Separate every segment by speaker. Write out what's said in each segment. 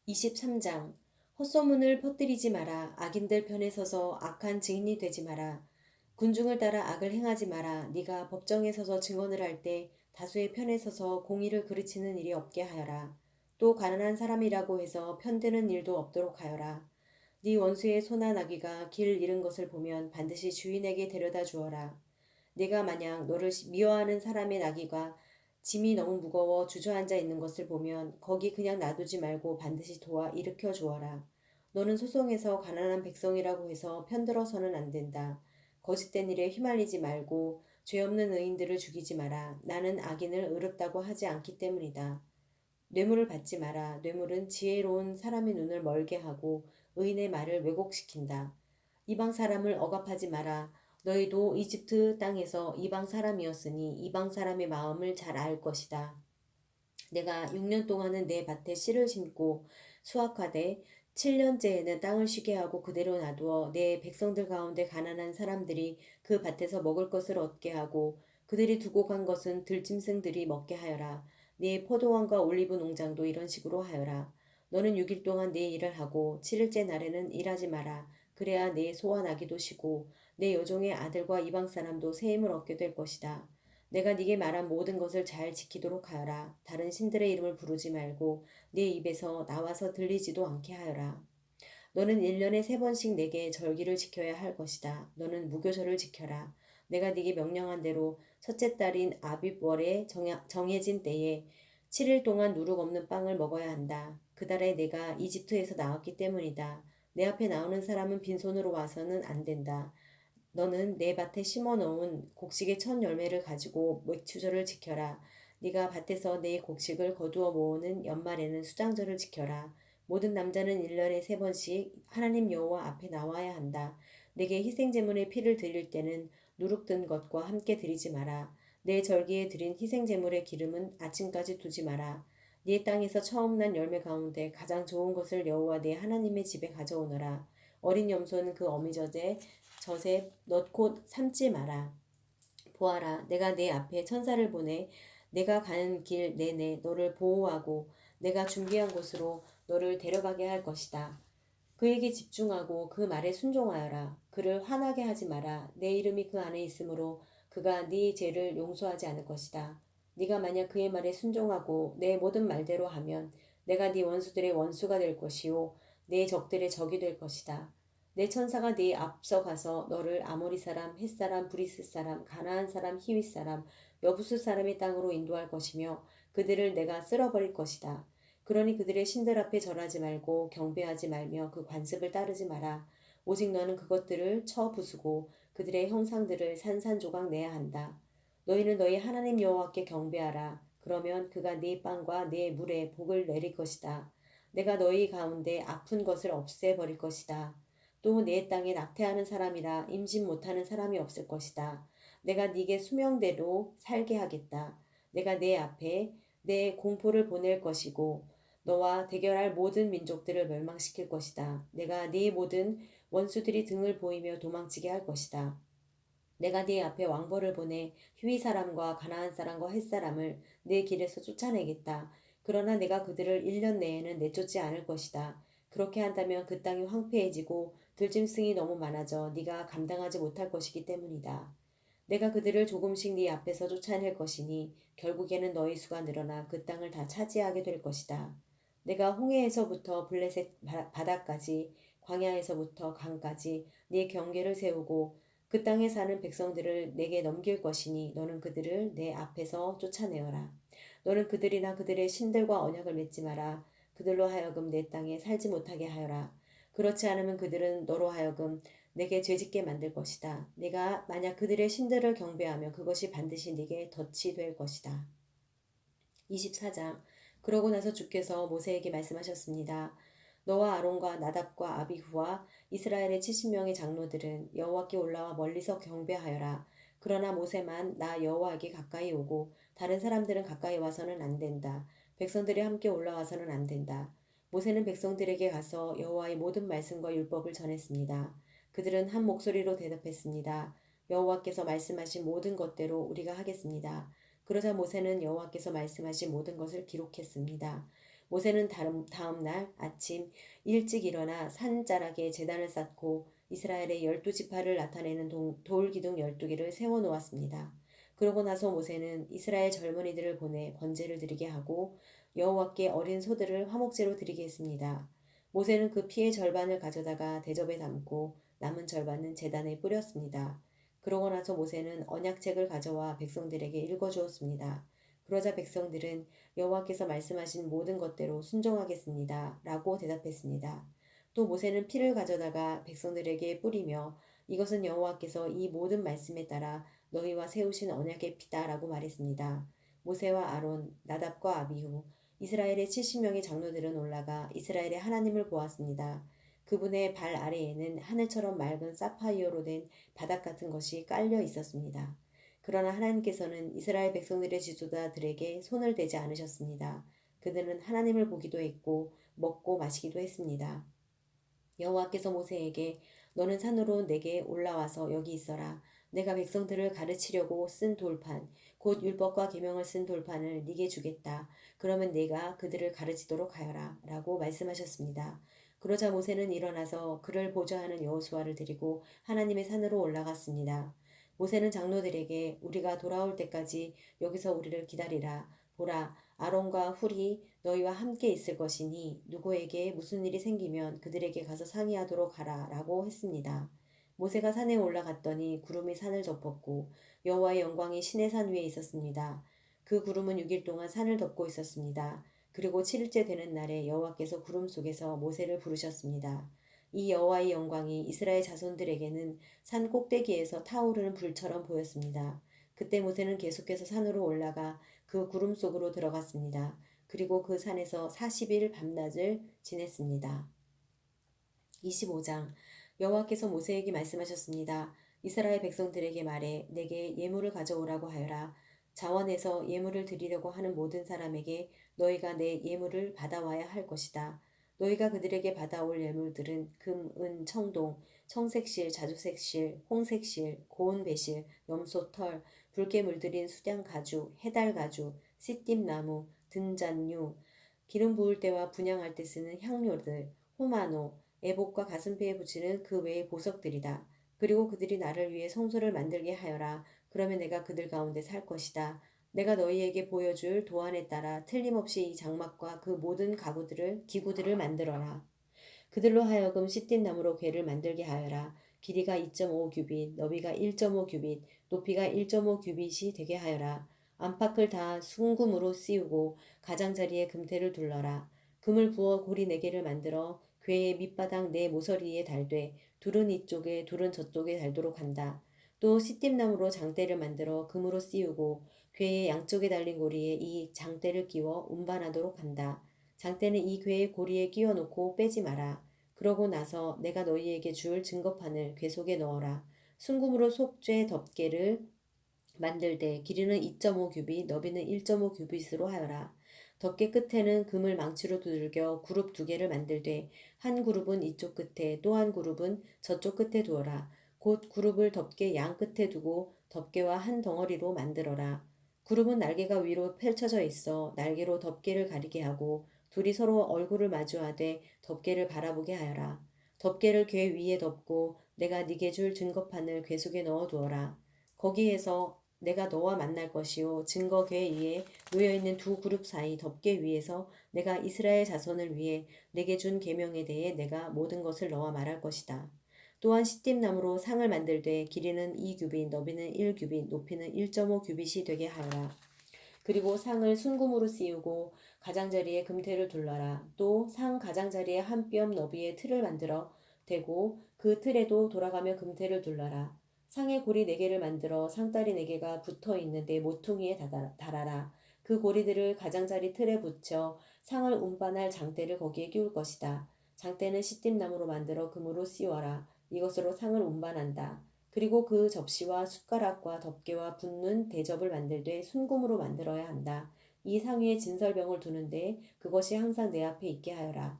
Speaker 1: 23장 헛소문을 퍼뜨리지 마라. 악인들 편에 서서 악한 증인이 되지 마라. 군중을 따라 악을 행하지 마라. 네가 법정에 서서 증언을 할 때 다수의 편에 서서 공의를 그르치는 일이 없게 하여라. 또 가난한 사람이라고 해서 편드는 일도 없도록 하여라. 네 원수의 소나 나귀가 길 잃은 것을 보면 반드시 주인에게 데려다 주어라. 네가 만약 너를 미워하는 사람의 나귀가 짐이 너무 무거워 주저앉아 있는 것을 보면 거기 그냥 놔두지 말고 반드시 도와 일으켜 주어라. 너는 소송에서 가난한 백성이라고 해서 편들어서는 안 된다. 거짓된 일에 휘말리지 말고 죄 없는 의인들을 죽이지 마라. 나는 악인을 의롭다고 하지 않기 때문이다. 뇌물을 받지 마라. 뇌물은 지혜로운 사람의 눈을 멀게 하고 의인의 말을 왜곡시킨다. 이방 사람을 억압하지 마라. 너희도 이집트 땅에서 이방 사람이었으니 이방 사람의 마음을 잘 알 것이다. 내가 6년 동안은 내 밭에 씨를 심고 수확하되 7년째에는 땅을 쉬게 하고 그대로 놔두어 내 백성들 가운데 가난한 사람들이 그 밭에서 먹을 것을 얻게 하고 그들이 두고 간 것은 들짐승들이 먹게 하여라. 네 포도원과 올리브 농장도 이런 식으로 하여라. 너는 6일 동안 네 일을 하고 7일째 날에는 일하지 마라. 그래야 내 소와 나귀도 쉬고 내 여종의 아들과 이방 사람도 새 힘을 얻게 될 것이다. 내가 네게 말한 모든 것을 잘 지키도록 하여라. 다른 신들의 이름을 부르지 말고 네 입에서 나와서 들리지도 않게 하여라. 너는 1년에 3번씩 내게 절기를 지켜야 할 것이다. 너는 무교절을 지켜라. 내가 네게 명령한 대로 첫째 달인 아빕월에 정해진 때에 7일 동안 누룩 없는 빵을 먹어야 한다. 그 달에 내가 이집트에서 나왔기 때문이다. 내 앞에 나오는 사람은 빈손으로 와서는 안 된다. 너는 내 밭에 심어 놓은 곡식의 첫 열매를 가지고 맥추절을 지켜라. 네가 밭에서 내 곡식을 거두어 모으는 연말에는 수장절을 지켜라. 모든 남자는 1년에 3번씩 하나님 여호와 앞에 나와야 한다. 내게 희생 제물의 피를 드릴 때는 누룩 든 것과 함께 드리지 마라. 내 절기에 드린 희생 제물의 기름은 아침까지 두지 마라. 네 땅에서 처음 난 열매 가운데 가장 좋은 것을 여호와 내 하나님의 집에 가져오너라. 어린 염소는 그 어미젖에 넣고 삶지 마라. 보아라, 내가 내 앞에 천사를 보내 내가 가는 길 내내 너를 보호하고 내가 준비한 곳으로 너를 데려가게 할 것이다. 그에게 집중하고 그 말에 순종하여라. 그를 화나게 하지 마라. 내 이름이 그 안에 있으므로 그가 네 죄를 용서하지 않을 것이다. 네가 만약 그의 말에 순종하고 내 모든 말대로 하면 내가 네 원수들의 원수가 될 것이요 내 적들의 적이 될 것이다. 내 천사가 네 앞서 가서 너를 아모리 사람, 헷 사람, 브리스 사람, 가나안 사람, 히윗 사람, 여부수 사람의 땅으로 인도할 것이며 그들을 내가 쓸어버릴 것이다. 그러니 그들의 신들 앞에 절하지 말고 경배하지 말며 그 관습을 따르지 마라. 오직 너는 그것들을 쳐 부수고 그들의 형상들을 산산조각 내야 한다. 너희는 너희 하나님 여호와께 경배하라. 그러면 그가 네 빵과 네 물에 복을 내릴 것이다. 내가 너희 가운데 아픈 것을 없애버릴 것이다. 또 내 땅에 낙태하는 사람이라 임신 못하는 사람이 없을 것이다. 내가 네게 수명대로 살게 하겠다. 내가 내 앞에 내 공포를 보낼 것이고 너와 대결할 모든 민족들을 멸망시킬 것이다. 내가 네 모든 원수들이 등을 보이며 도망치게 할 것이다. 내가 네 앞에 왕벌을 보내 휘위 사람과 가나안 사람과 헷 사람을 네 길에서 쫓아내겠다. 그러나 내가 그들을 1년 내에는 내쫓지 않을 것이다. 그렇게 한다면 그 땅이 황폐해지고 들짐승이 너무 많아져 네가 감당하지 못할 것이기 때문이다. 내가 그들을 조금씩 네 앞에서 쫓아낼 것이니 결국에는 너희 수가 늘어나 그 땅을 다 차지하게 될 것이다. 내가 홍해에서부터 블레셋 바다까지 광야에서부터 강까지 네 경계를 세우고 그 땅에 사는 백성들을 내게 넘길 것이니 너는 그들을 내 앞에서 쫓아내어라. 너는 그들이나 그들의 신들과 언약을 맺지 마라. 그들로 하여금 내 땅에 살지 못하게 하여라. 그렇지 않으면 그들은 너로 하여금 내게 죄짓게 만들 것이다. 내가 만약 그들의 신들을 경배하며 그것이 반드시 네게 덫이 될 것이다. 24장. 그러고 나서 주께서 모세에게 말씀하셨습니다. 너와 아론과 나답과 아비후와 이스라엘의 70명의 장로들은 여호와께 올라와 멀리서 경배하여라. 그러나 모세만 나 여호와에게 가까이 오고 다른 사람들은 가까이 와서는 안 된다. 백성들이 함께 올라와서는 안 된다. 모세는 백성들에게 가서 여호와의 모든 말씀과 율법을 전했습니다. 그들은 한 목소리로 대답했습니다. 여호와께서 말씀하신 모든 것대로 우리가 하겠습니다. 그러자 모세는 여호와께서 말씀하신 모든 것을 기록했습니다. 모세는 다음 날 아침 일찍 일어나 산자락에 제단을 쌓고 이스라엘의 12지파를 나타내는 돌기둥 12개를 세워놓았습니다. 그러고 나서 모세는 이스라엘 젊은이들을 보내 번제를 드리게 하고 여호와께 어린 소들을 화목제로 드리게 했습니다. 모세는 그 피의 절반을 가져다가 대접에 담고 남은 절반은 제단에 뿌렸습니다. 그러고 나서 모세는 언약책을 가져와 백성들에게 읽어주었습니다. 그러자 백성들은 여호와께서 말씀하신 모든 것대로 순종하겠습니다. 라고 대답했습니다. 또 모세는 피를 가져다가 백성들에게 뿌리며 이것은 여호와께서 이 모든 말씀에 따라 너희와 세우신 언약의 피다 라고 말했습니다. 모세와 아론, 나답과 아비후, 이스라엘의 70명의 장로들은 올라가 이스라엘의 하나님을 보았습니다. 그분의 발 아래에는 하늘처럼 맑은 사파이어로 된 바닥 같은 것이 깔려 있었습니다. 그러나 하나님께서는 이스라엘 백성들의 지도자들에게 손을 대지 않으셨습니다. 그들은 하나님을 보기도 했고 먹고 마시기도 했습니다. 여호와께서 모세에게 너는 산으로 내게 올라와서 여기 있어라. 내가 백성들을 가르치려고 쓴 돌판, 곧 율법과 계명을 쓴 돌판을 네게 주겠다. 그러면 네가 그들을 가르치도록 하여라. 라고 말씀하셨습니다. 그러자 모세는 일어나서 그를 보좌하는 여호수아를 데리고 하나님의 산으로 올라갔습니다. 모세는 장로들에게 우리가 돌아올 때까지 여기서 우리를 기다리라. 보라, 아론과 훌이 너희와 함께 있을 것이니 누구에게 무슨 일이 생기면 그들에게 가서 상의하도록 하라 라고 했습니다. 모세가 산에 올라갔더니 구름이 산을 덮었고 여호와의 영광이 시내산 위에 있었습니다. 그 구름은 6일 동안 산을 덮고 있었습니다. 그리고 7일째 되는 날에 여호와께서 구름 속에서 모세를 부르셨습니다. 이 여호와의 영광이 이스라엘 자손들에게는 산 꼭대기에서 타오르는 불처럼 보였습니다. 그때 모세는 계속해서 산으로 올라가 그 구름 속으로 들어갔습니다. 그리고 그 산에서 40일 밤낮을 지냈습니다. 25장 여호와께서 모세에게 말씀하셨습니다. 이스라엘 백성들에게 말해 내게 예물을 가져오라고 하여라. 자원에서 예물을 드리려고 하는 모든 사람에게 너희가 내 예물을 받아와야 할 것이다. 너희가 그들에게 받아올 예물들은 금, 은, 청동, 청색실, 자주색실, 홍색실, 고운 배실, 염소 털, 붉게 물들인 수량 가죽, 해달 가죽, 씨띠나무, 등잔류, 기름 부을 때와 분향할 때 쓰는 향료들, 호마노, 애복과 가슴페에 붙이는 그 외의 보석들이다. 그리고 그들이 나를 위해 성소를 만들게 하여라. 그러면 내가 그들 가운데 살 것이다. 내가 너희에게 보여줄 도안에 따라 틀림없이 이 장막과 그 모든 기구들을 만들어라. 그들로 하여금 시띠 나무로 궤를 만들게 하여라. 길이가 2.5 규빗, 너비가 1.5 규빗, 높이가 1.5 규빗이 되게 하여라. 안팎을 다 순금으로 씌우고 가장자리에 금태를 둘러라. 금을 부어 고리 4개를 만들어 궤의 밑바닥 네 모서리에 달되 둘은 이쪽에 둘은 저쪽에 달도록 한다. 또 시띠나무로 장대를 만들어 금으로 씌우고 궤의 양쪽에 달린 고리에 이 장대를 끼워 운반하도록 한다. 장대는 이 궤의 고리에 끼워 놓고 빼지 마라. 그러고 나서 내가 너희에게 줄 증거판을 궤 속에 넣어라. 순금으로 속죄 덮개를 만들되 길이는 2.5 규빗, 너비는 1.5 규빗으로 하여라. 덮개 끝에는 금을 망치로 두들겨 그룹 2개를 만들되 한 그룹은 이쪽 끝에 또 한 그룹은 저쪽 끝에 두어라. 곧 그룹을 덮개 양 끝에 두고 덮개와 한 덩어리로 만들어라. 그룹은 날개가 위로 펼쳐져 있어 날개로 덮개를 가리게 하고 둘이 서로 얼굴을 마주하되 덮개를 바라보게 하여라. 덮개를 궤 위에 덮고 내가 네게 줄 증거판을 궤 속에 넣어 두어라. 거기에서 내가 너와 만날 것이요 증거 궤 위에 놓여있는 두 그룹 사이 덮개 위에서 내가 이스라엘 자손을 위해 내게 준 계명에 대해 내가 모든 것을 너와 말할 것이다. 또한 시띠나무로 상을 만들되 길이는 2규빗, 너비는 1규빗, 높이는 1.5 규빗이 되게 하여라. 그리고 상을 순금으로 씌우고 가장자리에 금태를 둘러라. 또 상 가장자리에 한 뼘 너비의 틀을 만들어 대고 그 틀에도 돌아가며 금태를 둘러라. 상의 고리 4개를 만들어 상다리 4개가 붙어 있는데 모퉁이에 달아라. 그 고리들을 가장자리 틀에 붙여 상을 운반할 장대를 거기에 끼울 것이다. 장대는 시띠나무로 만들어 금으로 씌워라. 이것으로 상을 운반한다. 그리고 그 접시와 숟가락과 덮개와 붓는 대접을 만들되 순금으로 만들어야 한다. 이 상 위에 진설병을 두는데 그것이 항상 내 앞에 있게 하여라.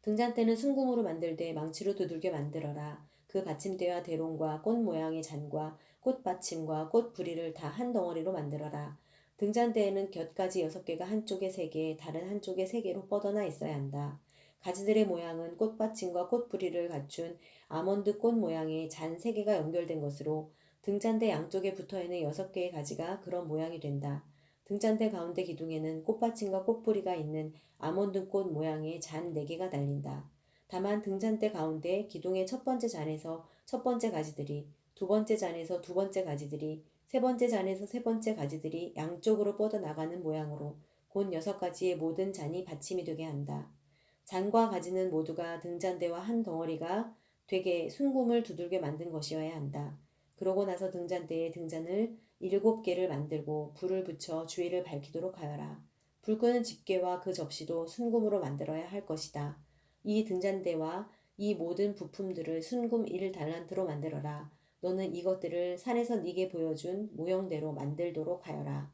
Speaker 1: 등잔대는 순금으로 만들되 망치로 두들겨 만들어라. 그 받침대와 대롱과 꽃 모양의 잔과 꽃받침과 꽃부리를 다 한 덩어리로 만들어라. 등잔대에는 곁가지 6개가 한쪽에 3개, 다른 한쪽에 3개로 뻗어나 있어야 한다. 가지들의 모양은 꽃받침과 꽃뿌리를 갖춘 아몬드 꽃 모양의 잔 3개가 연결된 것으로 등잔대 양쪽에 붙어있는 6개의 가지가 그런 모양이 된다. 등잔대 가운데 기둥에는 꽃받침과 꽃뿌리가 있는 아몬드 꽃 모양의 잔 4개가 달린다. 다만 등잔대 가운데 기둥의 첫 번째 잔에서 첫 번째 가지들이, 두 번째 잔에서 두 번째 가지들이, 세 번째 잔에서 세 번째 가지들이 양쪽으로 뻗어나가는 모양으로 곧 6가지의 모든 잔이 받침이 되게 한다. 잔과 가지는 모두가 등잔대와 한 덩어리가 되게 순금을 두들겨 만든 것이어야 한다. 그러고 나서 등잔대에 등잔을 7개를 만들고 불을 붙여 주위를 밝히도록 하여라. 불 끄는 집게와 그 접시도 순금으로 만들어야 할 것이다. 이 등잔대와 이 모든 부품들을 순금 1달란트로 만들어라. 너는 이것들을 산에서 네게 보여준 모형대로 만들도록 하여라.